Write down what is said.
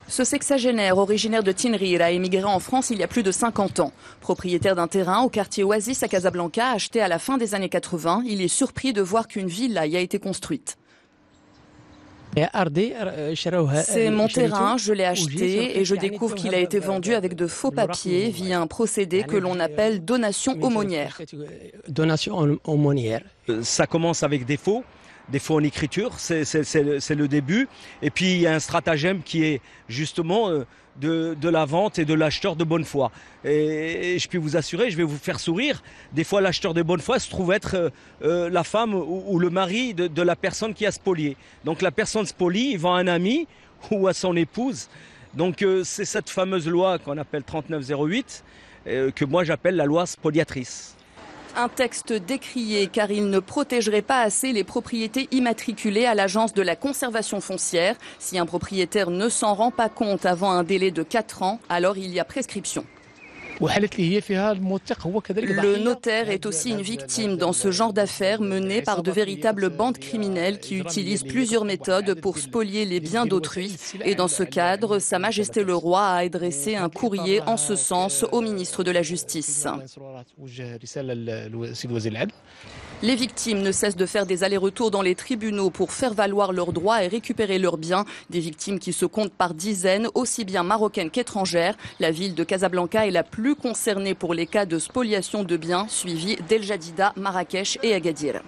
Ce sexagénaire, originaire de Tinrir, a émigré en France il y a plus de 50 ans. Propriétaire d'un terrain au quartier Oasis à Casablanca, acheté à la fin des années 80, il est surpris de voir qu'une villa y a été construite. C'est mon terrain, je l'ai acheté et je découvre qu'il a été vendu avec de faux papiers via un procédé que l'on appelle donation aumônière. Ça commence avec des faux en écriture, c'est le début. Et puis il y a un stratagème qui est justement de la vente et de l'acheteur de bonne foi. Et je puis vous assurer, je vais vous faire sourire, des fois l'acheteur de bonne foi se trouve être la femme ou le mari de la personne qui a spolié. Donc la personne spolie, il vend à un ami ou à son épouse. Donc c'est cette fameuse loi qu'on appelle 3908, que moi j'appelle la loi spoliatrice. Un texte décrié car il ne protégerait pas assez les propriétés immatriculées à l'agence de la conservation foncière. Si un propriétaire ne s'en rend pas compte avant un délai de 4 ans, alors il y a prescription. Le notaire est aussi une victime dans ce genre d'affaires menées par de véritables bandes criminelles qui utilisent plusieurs méthodes pour spolier les biens d'autrui. Et dans ce cadre, Sa Majesté le Roi a adressé un courrier en ce sens au ministre de la Justice. Les victimes ne cessent de faire des allers-retours dans les tribunaux pour faire valoir leurs droits et récupérer leurs biens. Des victimes qui se comptent par dizaines, aussi bien marocaines qu'étrangères. La ville de Casablanca est la plus concernée pour les cas de spoliation de biens, suivie d'El Jadida, Marrakech et Agadir.